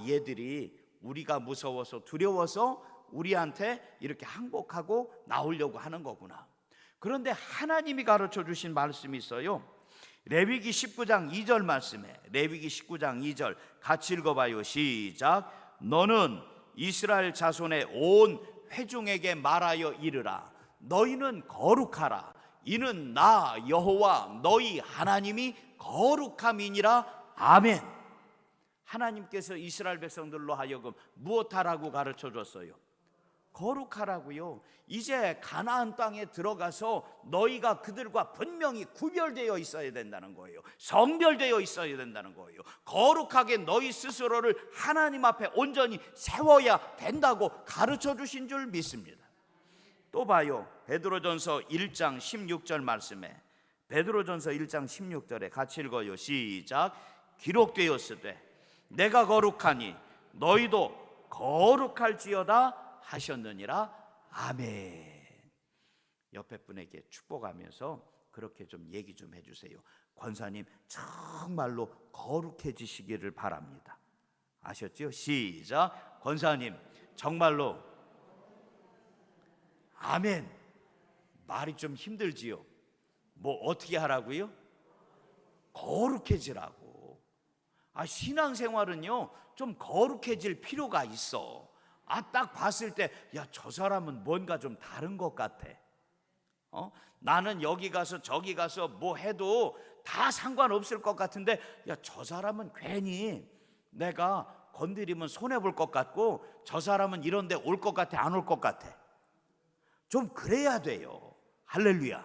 얘들이 우리가 무서워서 두려워서 우리한테 이렇게 항복하고 나오려고 하는 거구나. 그런데 하나님이 가르쳐 주신 말씀이 있어요. 레위기 19장 2절 말씀에, 레위기 19장 2절 같이 읽어봐요. 시작. 너는 이스라엘 자손의 온 회중에게 말하여 이르라. 너희는 거룩하라. 이는 나 여호와 너희 하나님이 거룩함이니라. 아멘. 하나님께서 이스라엘 백성들로 하여금 무엇하라고 가르쳐 줬어요? 거룩하라고요. 이제 가나안 땅에 들어가서 너희가 그들과 분명히 구별되어 있어야 된다는 거예요. 성별되어 있어야 된다는 거예요. 거룩하게 너희 스스로를 하나님 앞에 온전히 세워야 된다고 가르쳐 주신 줄 믿습니다. 또 봐요. 베드로전서 1장 16절 말씀에, 베드로전서 1장 16절에 같이 읽어요. 시작. 기록되었으되 내가 거룩하니 너희도 거룩할지어다 하셨느니라. 아멘. 옆에 분에게 축복하면서 그렇게 좀 얘기 좀 해주세요. 권사님 정말로 거룩해지시기를 바랍니다. 아셨죠? 시작. 권사님 정말로. 아멘. 말이 좀 힘들지요? 어떻게 하라고요? 거룩해지라고. 신앙생활은요 좀 거룩해질 필요가 있어. 딱 봤을 때 저 사람은 뭔가 좀 다른 것 같아. 나는 여기 가서 저기 가서 해도 다 상관없을 것 같은데 저 사람은 괜히 내가 건드리면 손해볼 것 같고 저 사람은 이런 데 올 것 같아 안 올 것 같아. 좀 그래야 돼요. 할렐루야.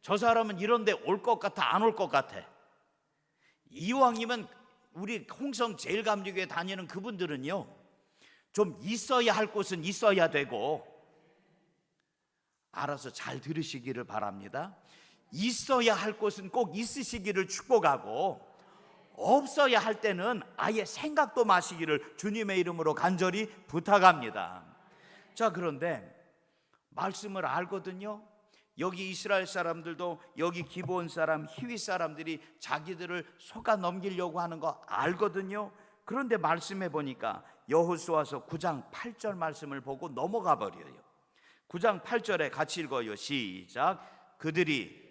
저 사람은 이런 데 올 것 같아 안 올 것 같아. 이왕이면 우리 홍성 제일감리교회 다니는 그분들은요 좀 있어야 할 곳은 있어야 되고, 알아서 잘 들으시기를 바랍니다. 있어야 할 곳은 꼭 있으시기를 축복하고, 없어야 할 때는 아예 생각도 마시기를 주님의 이름으로 간절히 부탁합니다. 자, 그런데 말씀을 알거든요. 여기 이스라엘 사람들도 여기 기브온 사람, 히위 사람들이 자기들을 속아 넘기려고 하는 거 알거든요. 그런데 말씀해 보니까 여호수아서 9장 8절 말씀을 보고 넘어가 버려요. 9장 8절에 같이 읽어요. 시작. 그들이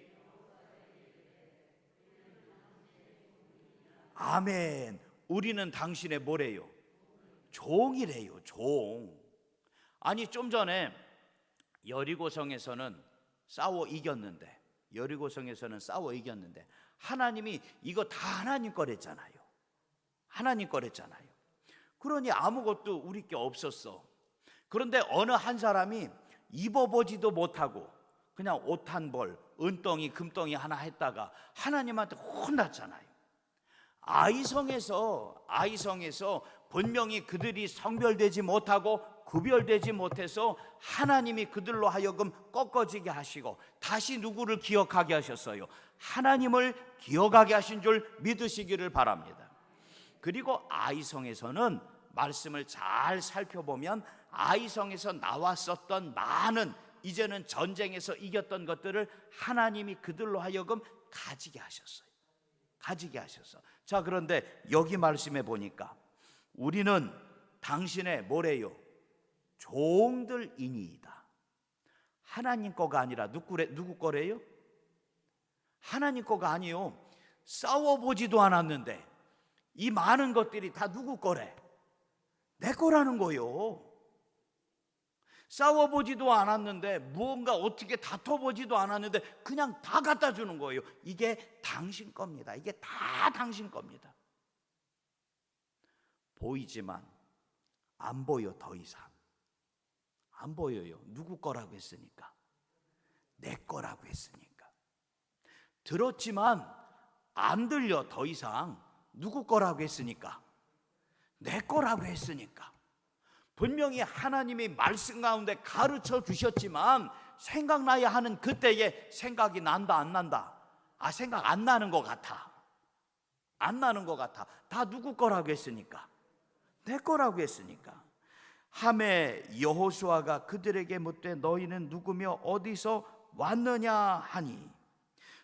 아멘. 우리는 당신의 뭐래요? 종이래요. 종. 아니 좀 전에 여리고성에서는 싸워 이겼는데 하나님이 이거 다 하나님 거랬잖아요. 하나님 거랬잖아요. 그러니 아무것도 우리 게 없었어. 그런데 어느 한 사람이 입어보지도 못하고 그냥 옷 한 벌, 은덩이, 금덩이 하나 했다가 하나님한테 혼났잖아요. 아이성에서 분명히 그들이 성별되지 못하고 구별되지 못해서 하나님이 그들로 하여금 꺾어지게 하시고 다시 누구를 기억하게 하셨어요? 하나님을 기억하게 하신 줄 믿으시기를 바랍니다. 그리고 아이성에서는 말씀을 잘 살펴보면 아이성에서 나왔었던 많은 이제는 전쟁에서 이겼던 것들을 하나님이 그들로 하여금 가지게 하셨어요. 자, 그런데 여기 말씀해 보니까 우리는 당신의 뭐래요? 종들이니이다. 하나님 거가 아니라 누구 거래요? 하나님 거가 아니요. 싸워보지도 않았는데 이 많은 것들이 다 누구 거래? 내 거라는 거요. 싸워보지도 않았는데 무언가 어떻게 다퉈보지도 않았는데 그냥 다 갖다 주는 거예요. 이게 당신 겁니다. 이게 다 당신 겁니다. 보이지만 안 보여. 더 이상 안 보여요. 누구 거라고 했으니까. 내 거라고 했으니까. 들었지만 안 들려. 더 이상 누구 거라고 했으니까. 내 거라고 했으니까. 분명히 하나님이 말씀 가운데 가르쳐 주셨지만 생각나야 하는 그때에 생각이 난다 안 난다? 생각 안 나는 것 같아. 안 나는 것 같아. 다 누구 거라고 했으니까. 내 거라고 했으니까. 하매 여호수아가 그들에게 묻되 너희는 누구며 어디서 왔느냐 하니,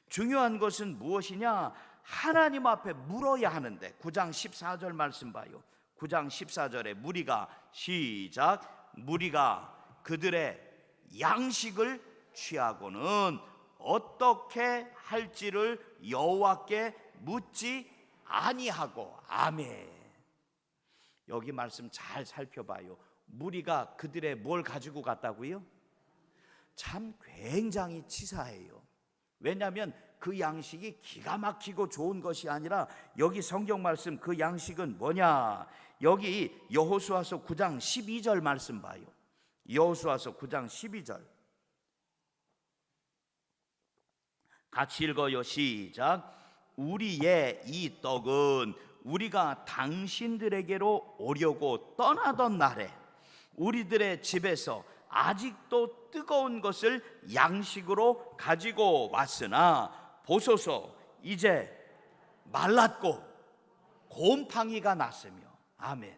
중요한 것은 무엇이냐? 하나님 앞에 물어야 하는데 9장 14절 말씀 봐요. 9장 14절에 무리가 시작. 무리가 그들의 양식을 취하고는 어떻게 할지를 여호와께 묻지 아니하고. 아멘. 여기 말씀 잘 살펴봐요. 무리가 그들의 뭘 가지고 갔다고요? 참 굉장히 치사해요. 왜냐하면 그 양식이 기가 막히고 좋은 것이 아니라 여기 성경 말씀 그 양식은 뭐냐? 여기 여호수아서 9장 12절 말씀 봐요. 여호수아서 9장 12절 같이 읽어요. 시작. 우리의 이 떡은 우리가 당신들에게로 오려고 떠나던 날에 우리들의 집에서 아직도 뜨거운 것을 양식으로 가지고 왔으나 보소서 이제 말랐고 곰팡이가 났으며. 아멘.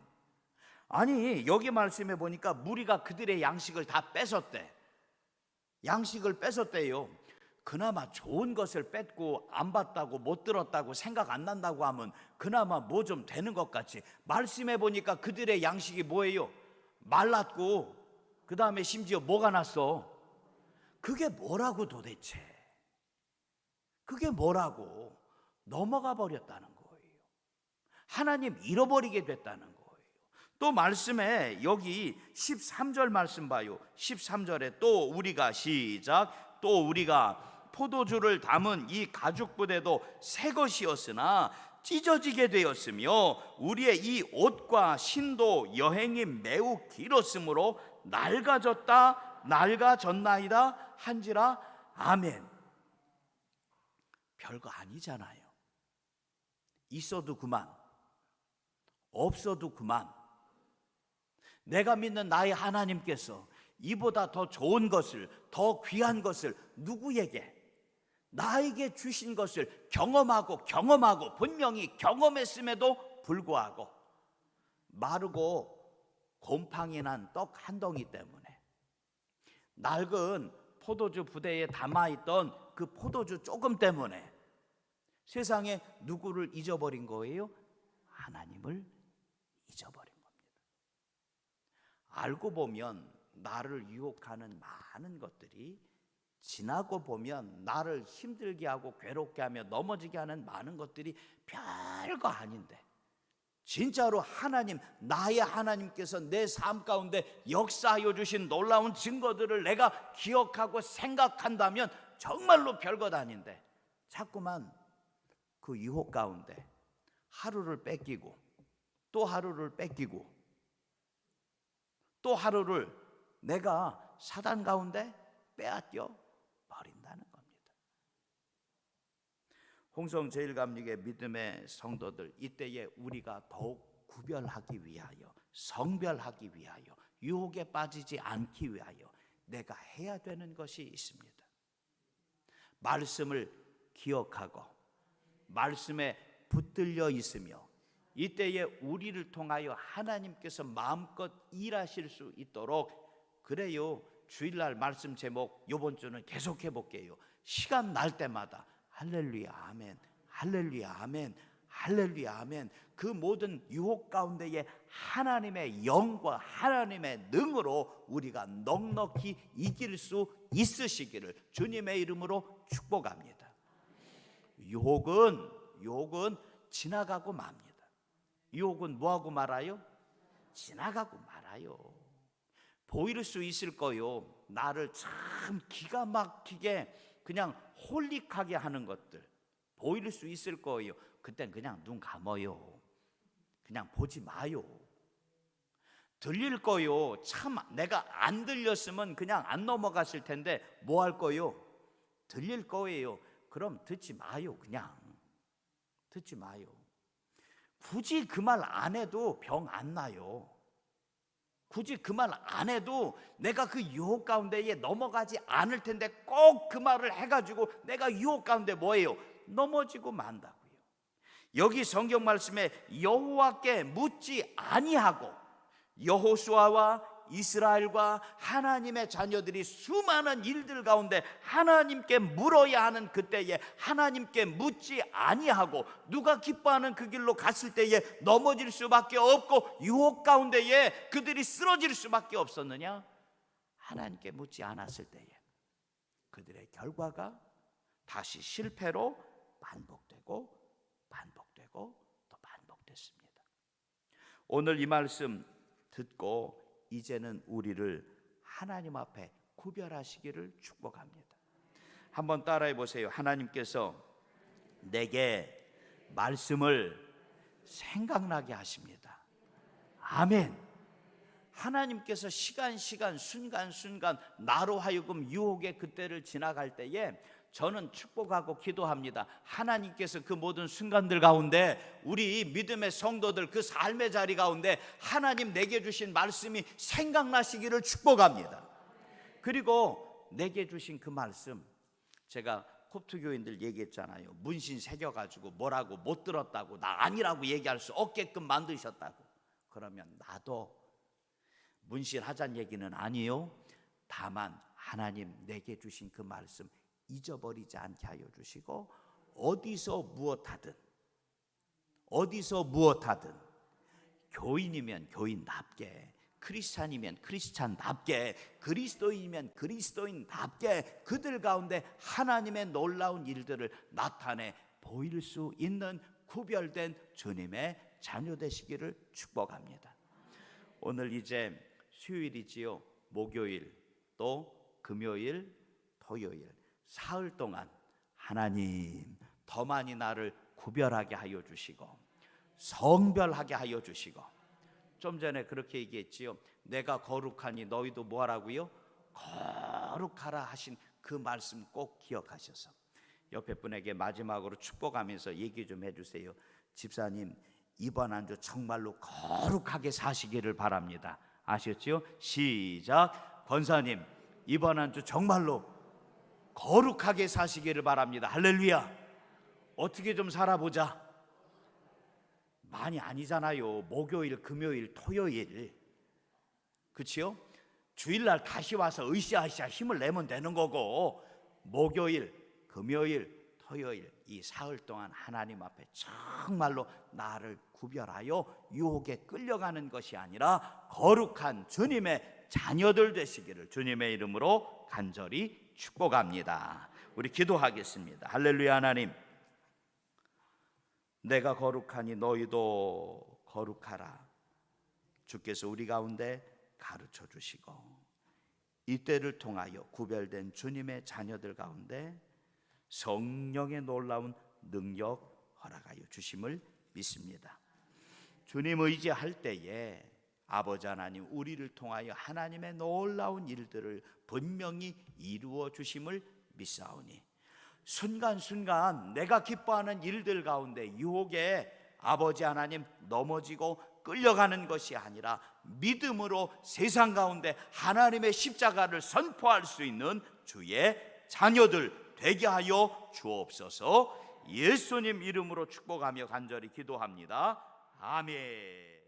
아니 여기 말씀해 보니까 무리가 그들의 양식을 다 뺏었대. 양식을 뺏었대요. 그나마 좋은 것을 뺏고 안 봤다고 못 들었다고 생각 안 난다고 하면 그나마 뭐 좀 되는 것 같이, 말씀해 보니까 그들의 양식이 뭐예요? 말랐고 그 다음에 심지어 뭐가 났어? 그게 뭐라고 도대체? 그게 뭐라고? 넘어가 버렸다는 거예요. 하나님 잃어버리게 됐다는 거예요. 또 말씀에 여기 13절 말씀 봐요. 13절에 또 우리가 시작. 또 우리가 포도주를 담은 이 가죽 부대도 새 것이었으나 찢어지게 되었으며 우리의 이 옷과 신도 여행이 매우 길었으므로 낡아졌나이다 한지라. 아멘. 별거 아니잖아요. 있어도 그만, 없어도 그만. 내가 믿는 나의 하나님께서 이보다 더 좋은 것을, 더 귀한 것을 누구에게, 나에게 주신 것을 경험하고 분명히 경험했음에도 불구하고 마르고 곰팡이 난 떡 한 덩이 때문에, 낡은 포도주 부대에 담아있던 그 포도주 조금 때문에 세상에 누구를 잊어버린 거예요? 하나님을 잊어버린 겁니다. 알고 보면 나를 유혹하는 많은 것들이, 지나고 보면 나를 힘들게 하고 괴롭게 하며 넘어지게 하는 많은 것들이 별거 아닌데, 진짜로 하나님, 나의 하나님께서 내 삶 가운데 역사하여 주신 놀라운 증거들을 내가 기억하고 생각한다면 정말로 별것 아닌데, 자꾸만 그 유혹 가운데 하루를 뺏기고 또 하루를 뺏기고 또 하루를 내가 사단 가운데 빼앗겨 버린다는 겁니다. 홍성 제일감리교 믿음의 성도들, 이때에 우리가 더욱 구별하기 위하여, 성별하기 위하여, 유혹에 빠지지 않기 위하여 내가 해야 되는 것이 있습니다. 말씀을 기억하고 말씀에 붙들려 있으며 이때에 우리를 통하여 하나님께서 마음껏 일하실 수 있도록, 그래요. 주일날 말씀 제목 이번 주는 계속해 볼게요. 시간 날 때마다 할렐루야 아멘, 할렐루야 아멘, 할렐루야 아멘. 그 모든 유혹 가운데에 하나님의 영과 하나님의 능으로 우리가 넉넉히 이길 수 있으시기를 주님의 이름으로 축복합니다. 유혹은 지나가고 맙니다. 유혹은 뭐하고 말아요? 지나가고 말아요. 보일 수 있을 거요. 나를 참 기가 막히게 그냥 홀릭하게 하는 것들 보일 수 있을 거예요. 그땐 그냥 눈 감아요. 그냥 보지 마요. 들릴 거요. 참 내가 안 들렸으면 그냥 안 넘어갔을 텐데 뭐 할 거요? 들릴 거예요. 그럼 듣지 마요. 그냥 듣지 마요. 굳이 그 말 안 해도 병 안 나요. 굳이 그 말 안 해도 내가 그 유혹 가운데에 넘어가지 않을 텐데 꼭 그 말을 해가지고 내가 유혹 가운데 뭐예요? 넘어지고 만다고요. 여기 성경 말씀에 여호와께 묻지 아니하고 여호수아와 이스라엘과 하나님의 자녀들이 수많은 일들 가운데 하나님께 물어야 하는 그때에 하나님께 묻지 아니하고 누가 기뻐하는 그 길로 갔을 때에 넘어질 수밖에 없고 유혹 가운데에 그들이 쓰러질 수밖에 없었느냐? 하나님께 묻지 않았을 때에 그들의 결과가 다시 실패로 반복되고 또 반복됐습니다. 오늘 이 말씀 듣고 이제는 우리를 하나님 앞에 구별하시기를 축복합니다. 한번 따라해 보세요. 하나님께서 내게 말씀을 생각나게 하십니다. 아멘. 하나님께서 시간 순간 나로 하여금 유혹의 그때를 지나갈 때에 저는 축복하고 기도합니다. 하나님께서 그 모든 순간들 가운데 우리 믿음의 성도들 그 삶의 자리 가운데 하나님 내게 주신 말씀이 생각나시기를 축복합니다. 그리고 내게 주신 그 말씀, 제가 콥트 교인들 얘기했잖아요. 문신 새겨가지고 뭐라고 못 들었다고, 나 아니라고 얘기할 수 없게끔 만드셨다고. 그러면 나도 문신 하자는 얘기는 아니에요. 다만 하나님 내게 주신 그 말씀 잊어버리지 않게 하여 주시고 어디서 무엇하든 교인이면 교인답게, 크리스찬이면 크리스찬답게, 그리스도인이면 그리스도인답게 그들 가운데 하나님의 놀라운 일들을 나타내 보일 수 있는 구별된 주님의 자녀 되시기를 축복합니다. 오늘 이제 수요일이지요. 목요일 또 금요일 토요일 사흘 동안 하나님 더 많이 나를 구별하게 하여 주시고 성별하게 하여 주시고, 좀 전에 그렇게 얘기했지요. 내가 거룩하니 너희도 뭐하라고요? 거룩하라 하신 그 말씀 꼭 기억하셔서 옆에 분에게 마지막으로 축복하면서 얘기 좀 해주세요. 집사님 이번 한 주 정말로 거룩하게 사시기를 바랍니다. 아셨지요? 시작. 권사님 이번 한 주 정말로 거룩하게 사시기를 바랍니다. 할렐루야. 어떻게 좀 살아보자. 많이 아니잖아요. 목요일, 금요일, 토요일, 그치요? 주일날 다시 와서 으쌰으쌰 힘을 내면 되는 거고, 목요일, 금요일, 토요일 이 사흘 동안 하나님 앞에 정말로 나를 구별하여 유혹에 끌려가는 것이 아니라 거룩한 주님의 자녀들 되시기를 주님의 이름으로 간절히 축복합니다. 우리 기도하겠습니다. 할렐루야. 하나님, 내가 거룩하니 너희도 거룩하라. 주께서 우리 가운데 가르쳐 주시고 이때를 통하여 구별된 주님의 자녀들 가운데 성령의 놀라운 능력 허락하여 주심을 믿습니다. 주님 의지할 때에 아버지 하나님 우리를 통하여 하나님의 놀라운 일들을 분명히 이루어 주심을 믿사오니 순간순간 내가 기뻐하는 일들 가운데 유혹에 아버지 하나님 넘어지고 끌려가는 것이 아니라 믿음으로 세상 가운데 하나님의 십자가를 선포할 수 있는 주의 자녀들 되게 하여 주옵소서. 예수님 이름으로 축복하며 간절히 기도합니다. 아멘.